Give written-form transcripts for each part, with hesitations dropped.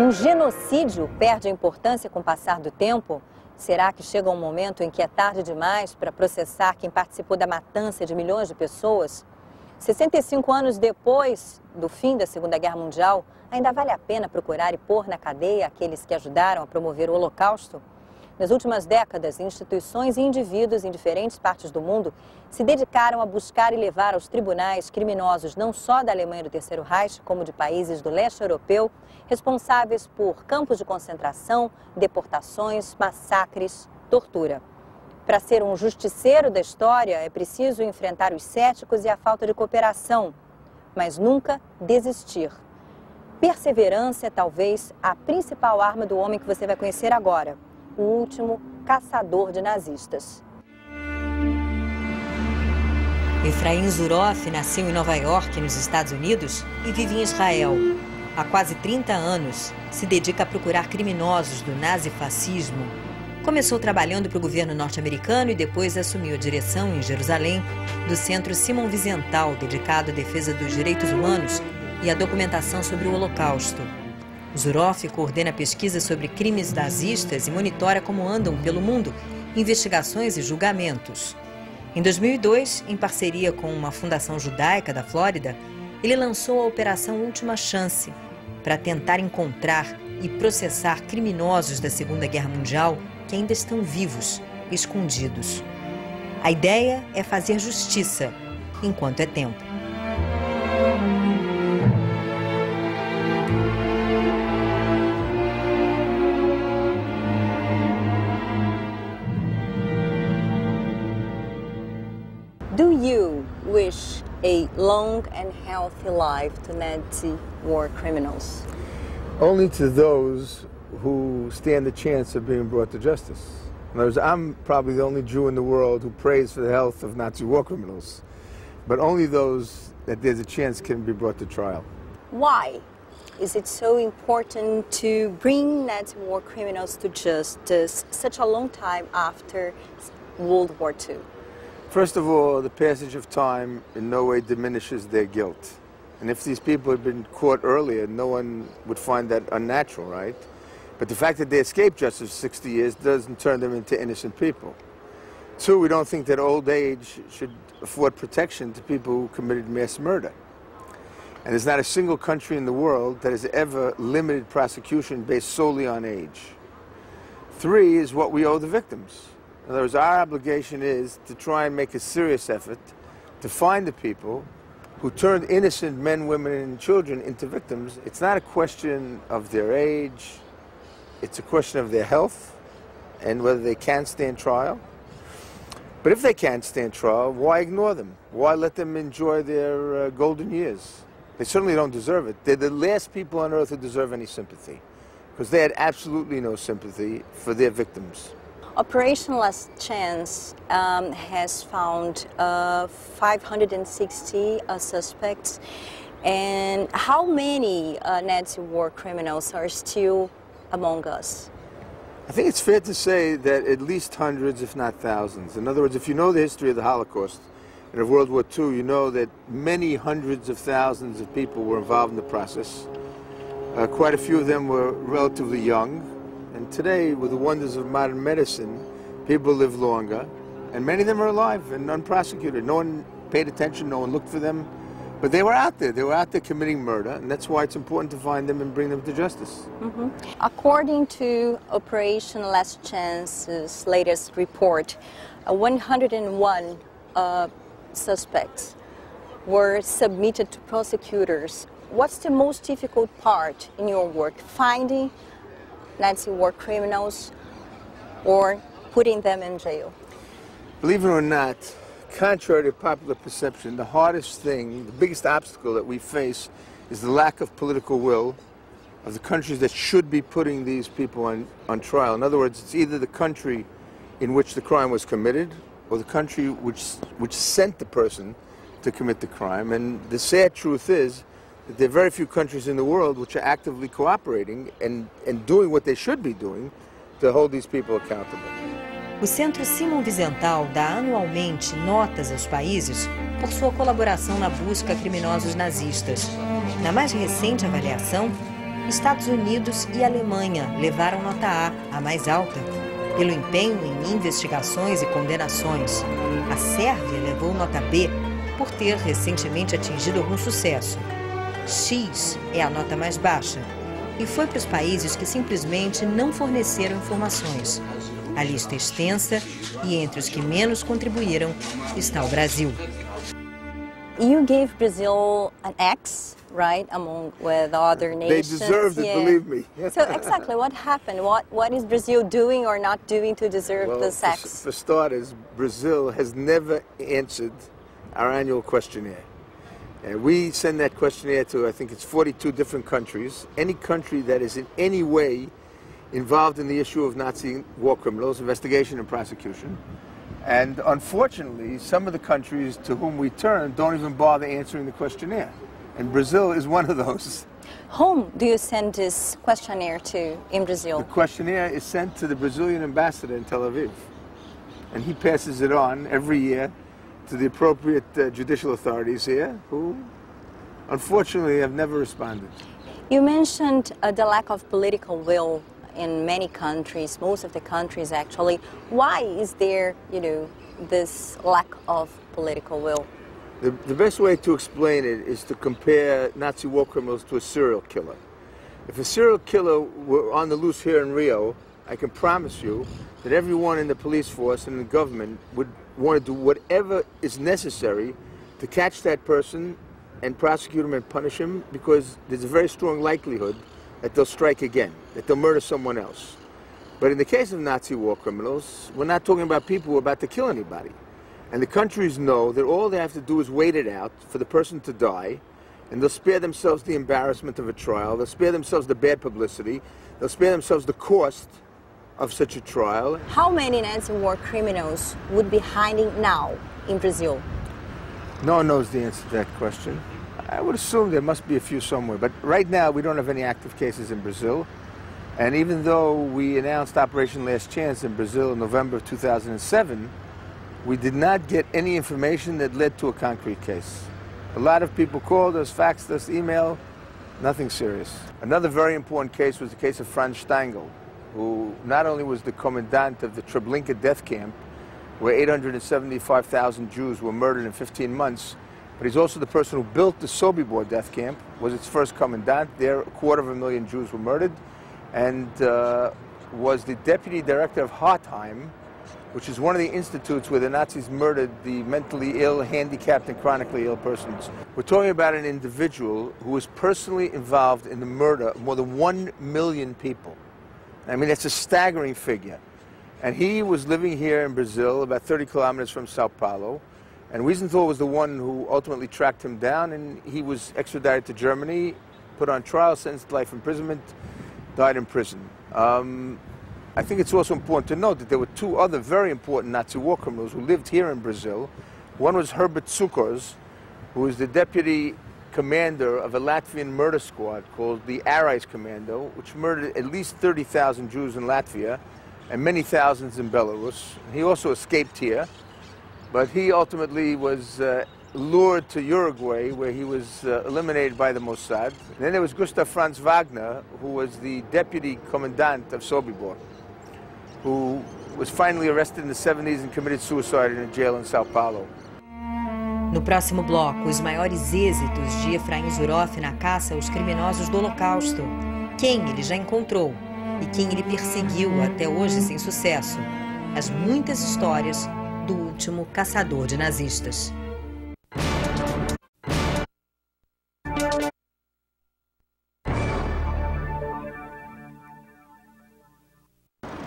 Um genocídio perde a importância com o passar do tempo? Será que chega um momento em que é tarde demais para processar quem participou da matança de milhões de pessoas? 65 anos depois do fim da Segunda Guerra Mundial, ainda vale a pena procurar e pôr na cadeia aqueles que ajudaram a promover o Holocausto? Nas últimas décadas, instituições e indivíduos em diferentes partes do mundo se dedicaram a buscar e levar aos tribunais criminosos não só da Alemanha do Terceiro Reich, como de países do leste europeu, responsáveis por campos de concentração, deportações, massacres, tortura. Para ser um justiceiro da história, é preciso enfrentar os céticos e a falta de cooperação, mas nunca desistir. Perseverança é talvez a principal arma do homem que você vai conhecer agora, o último caçador de nazistas. Efraim Zuroff nasceu em Nova York, nos Estados Unidos, e vive em Israel. Há quase 30 anos, se dedica a procurar criminosos do nazifascismo. Começou trabalhando para o governo norte-americano e depois assumiu a direção, em Jerusalém, do Centro Simon Wiesenthal, dedicado à defesa dos direitos humanos e à documentação sobre o Holocausto. Zuroff coordena pesquisas sobre crimes nazistas e monitora como andam pelo mundo investigações e julgamentos. Em 2002, em parceria com uma fundação judaica da Flórida, ele lançou a Operação Última Chance para tentar encontrar e processar criminosos da Segunda Guerra Mundial que ainda estão vivos, escondidos. A ideia é fazer justiça enquanto é tempo. Do you wish a long and healthy life to Nazi war criminals? Only to those who stand the chance of being brought to justice. In other words, I'm probably the only Jew in the world who prays for the health of Nazi war criminals, but only those that there's a chance can be brought to trial. Why is it so important to bring Nazi war criminals to justice such a long time after World War II? First of all, the passage of time in no way diminishes their guilt. And if these people had been caught earlier, no one would find that unnatural, right? But the fact that they escaped justice for 60 years doesn't turn them into innocent people. Two, we don't think that old age should afford protection to people who committed mass murder. And there's not a single country in the world that has ever limited prosecution based solely on age. Three is what we owe the victims. In other words, our obligation is to try and make a serious effort to find the people who turned innocent men, women, and children into victims. It's not a question of their age. It's a question of their health and whether they can stand trial. But if they can't stand trial, why ignore them? Why let them enjoy their golden years? They certainly don't deserve it. They're the last people on earth who deserve any sympathy, because they had absolutely no sympathy for their victims. Operation Last Chance has found 560 suspects. And how many Nazi war criminals are still among us? I think it's fair to say that at least hundreds, if not thousands. In other words, if you know the history of the Holocaust and of World War II, you know that many hundreds of thousands of people were involved in the process. Quite a few of them were relatively young. And today, with the wonders of modern medicine, people live longer, and many of them are alive and unprosecuted. No one paid attention, no one looked for them, but they were out there. They were out there committing murder, and that's why it's important to find them and bring them to justice. Mm-hmm. According to Operation Last Chance's latest report, 101 suspects were submitted to prosecutors. What's the most difficult part in your work? Finding Nazi war criminals or putting them in jail? Believe it or not, contrary to popular perception, the hardest thing, the biggest obstacle that we face is the lack of political will of the countries that should be putting these people on trial. In other words, it's either the country in which the crime was committed or the country which sent the person to commit the crime. And the sad truth is that there are very few countries in the world which are actively cooperating and doing what they should be doing to hold these people accountable. O Centro Simon Wiesenthal dá anualmente notas aos países por sua colaboração na busca a criminosos nazistas. Na mais recente avaliação, Estados Unidos e Alemanha levaram nota A mais alta, pelo empenho em investigações e condenações. A Sérvia levou nota B por ter recentemente atingido algum sucesso. X é a nota mais baixa e foi para os países que simplesmente não forneceram informações. A lista é extensa e entre os que menos contribuíram está o Brasil. You gave Brazil an X, right, among with other nations. They deserved it, believe me. So exactly, what happened? What is Brazil doing or not doing to deserve this X? For starters, Brazil has never answered our annual questionnaire. We send that questionnaire to, I think it's 42 different countries. Any country that is in any way involved in the issue of Nazi war criminals, investigation and prosecution. And unfortunately, some of the countries to whom we turn don't even bother answering the questionnaire. And Brazil is one of those. Whom do you send this questionnaire to in Brazil? The questionnaire is sent to the Brazilian ambassador in Tel Aviv. And he passes it on every year to the appropriate judicial authorities here, who unfortunately have never responded. You mentioned the lack of political will in many countries, most of the countries actually. Why is there, this lack of political will? The best way to explain it is to compare Nazi war criminals to a serial killer. If a serial killer were on the loose here in Rio, I can promise you that everyone in the police force and the government would want to do whatever is necessary to catch that person and prosecute him and punish him, because there's a very strong likelihood that they'll strike again, that they'll murder someone else. But in the case of Nazi war criminals, we're not talking about people who are about to kill anybody. And the countries know that all they have to do is wait it out for the person to die, and they'll spare themselves the embarrassment of a trial, they'll spare themselves the bad publicity, they'll spare themselves the cost of such a trial. How many Nazi war criminals would be hiding now in Brazil? No one knows the answer to that question. I would assume there must be a few somewhere, but right now we don't have any active cases in Brazil. And even though we announced Operation Last Chance in Brazil in November of 2007, we did not get any information that led to a concrete case. A lot of people called us, faxed us, emailed, nothing serious. Another very important case was the case of Franz Stangl, who not only was the commandant of the Treblinka death camp, where 875,000 Jews were murdered in 15 months, but he's also the person who built the Sobibor death camp, was its first commandant. There, 250,000 Jews were murdered, and was the deputy director of Hartheim, which is one of the institutes where the Nazis murdered the mentally ill, handicapped, and chronically ill persons. We're talking about an individual who was personally involved in the murder of more than 1 million people. I mean, that's a staggering figure. And he was living here in Brazil, about 30 kilometers from Sao Paulo. And Wiesenthal was the one who ultimately tracked him down, and he was extradited to Germany, put on trial, sentenced to life imprisonment, died in prison. I think it's also important to note that there were two other very important Nazi war criminals who lived here in Brazil. One was Herbert Cukurs, who was the deputy commander of a Latvian murder squad called the Arais Commando, which murdered at least 30,000 Jews in Latvia and many thousands in Belarus. He also escaped here, but he ultimately was lured to Uruguay, where he was eliminated by the Mossad. And then there was Gustav Franz Wagner, who was the deputy commandant of Sobibor, who was finally arrested in the 70s and committed suicide in a jail in Sao Paulo. No próximo bloco, os maiores êxitos de Efraim Zuroff na caça aos criminosos do Holocausto. Quem ele já encontrou e quem ele perseguiu até hoje sem sucesso. As muitas histórias do último caçador de nazistas.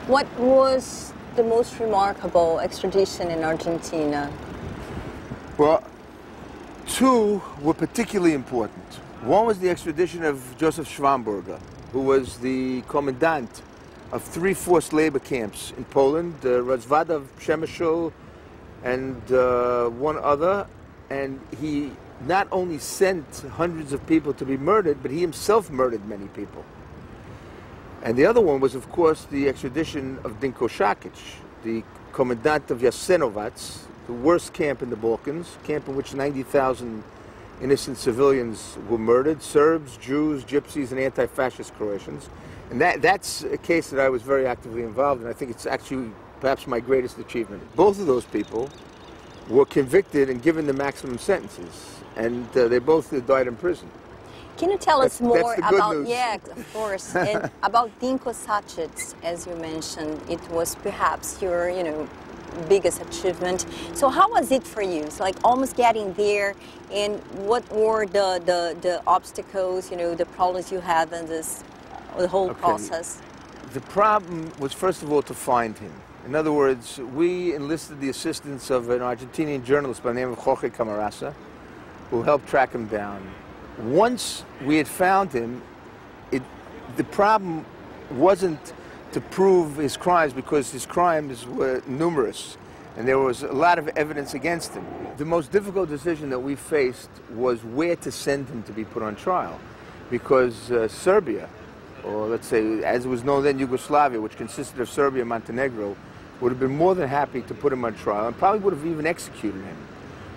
What was the most remarkable extradition in Argentina? Well, two were particularly important. One was the extradition of Joseph Schwamberger, who was the commandant of 3 forced labor camps in Poland, Rozvada, Przemysl, and one other. And he not only sent hundreds of people to be murdered, but he himself murdered many people. And the other one was, of course, the extradition of Dinko Šakić, the commandant of Jasenovac, the worst camp in the Balkans, camp in which 90,000 innocent civilians were murdered, Serbs, Jews, Gypsies, and anti-fascist Croatians. And that's a case that I was very actively involved in. I think it's actually perhaps my greatest achievement. Both of those people were convicted and given the maximum sentences, and they both died in prison. Can you tell us more about, news. Yeah, of course, and about Dinko Sacic, as you mentioned, it was perhaps your, biggest achievement. So how was it for you? It's like almost getting there, and what were the obstacles, the problems you had in the whole process? The problem was, first of all, to find him. In other words, we enlisted the assistance of an Argentinian journalist by the name of Jorge Camarasa, who helped track him down. Once we had found him, the problem wasn't to prove his crimes, because his crimes were numerous and there was a lot of evidence against him. The most difficult decision that we faced was where to send him to be put on trial, because Serbia, or let's say as it was known then Yugoslavia, which consisted of Serbia and Montenegro, would have been more than happy to put him on trial and probably would have even executed him.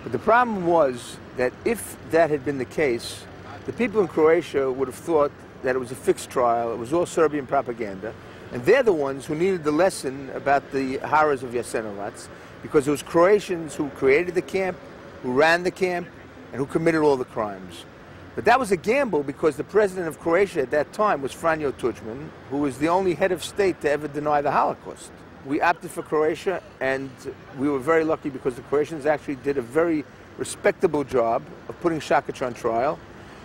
But the problem was that if that had been the case, the people in Croatia would have thought that it was a fixed trial, it was all Serbian propaganda, and they're the ones who needed the lesson about the horrors of Jasenovac, because it was Croatians who created the camp, who ran the camp, and who committed all the crimes. But that was a gamble, because the president of Croatia at that time was Franjo Tuđman, who was the only head of state to ever deny the Holocaust. We opted for Croatia, and we were very lucky because the Croatians actually did a very respectable job of putting Sacic on trial.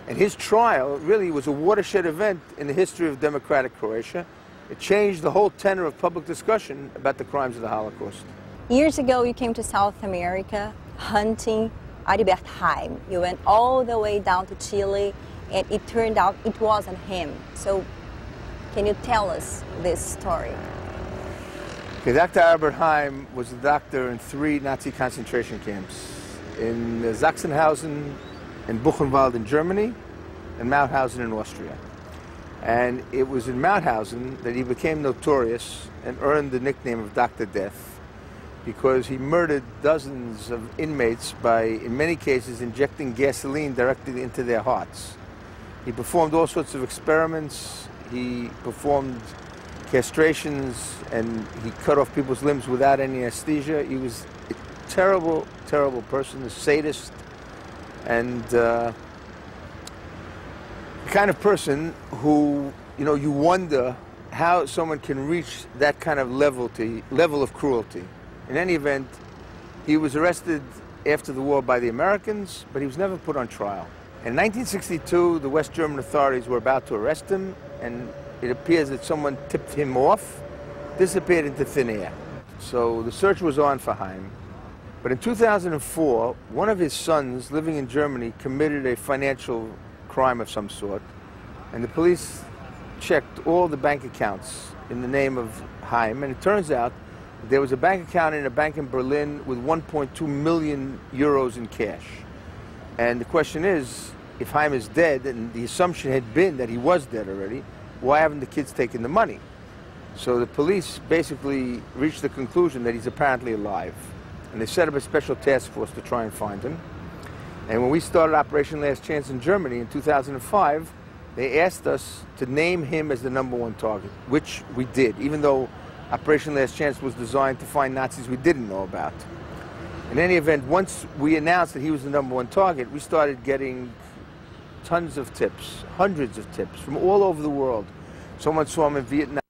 And his trial really was a watershed event in the history of democratic Croatia. It changed the whole tenor of public discussion about the crimes of the Holocaust. Years ago, you came to South America hunting Aribert Haim. You went all the way down to Chile, and it turned out it wasn't him. So can you tell us this story? Okay, Dr. Aribert Haim was a doctor in 3 Nazi concentration camps, in Sachsenhausen, in Buchenwald in Germany, and Mauthausen in Austria. And it was in Mauthausen that he became notorious and earned the nickname of Dr. Death, because he murdered dozens of inmates by, in many cases, injecting gasoline directly into their hearts. He performed all sorts of experiments. He performed castrations, and he cut off people's limbs without any anesthesia. He was a terrible, terrible person, a sadist, and the kind of person who, you wonder how someone can reach that kind of level of cruelty. In any event, he was arrested after the war by the Americans, but he was never put on trial. In 1962, the West German authorities were about to arrest him, and it appears that someone tipped him off, disappeared into thin air. So the search was on for Haim. But in 2004, one of his sons living in Germany committed a financial crime of some sort, and the police checked all the bank accounts in the name of Haim, and it turns out there was a bank account in a bank in Berlin with 1.2 million euros in cash. And the question is, if Haim is dead, and the assumption had been that he was dead already, why haven't the kids taken the money? So the police basically reached the conclusion that he's apparently alive. And they set up a special task force to try and find him. And when we started Operation Last Chance in Germany in 2005, they asked us to name him as the #1 target, which we did, even though Operation Last Chance was designed to find Nazis we didn't know about. In any event, once we announced that he was the #1 target, we started getting tons of tips, hundreds of tips from all over the world. Someone saw him in Vietnam.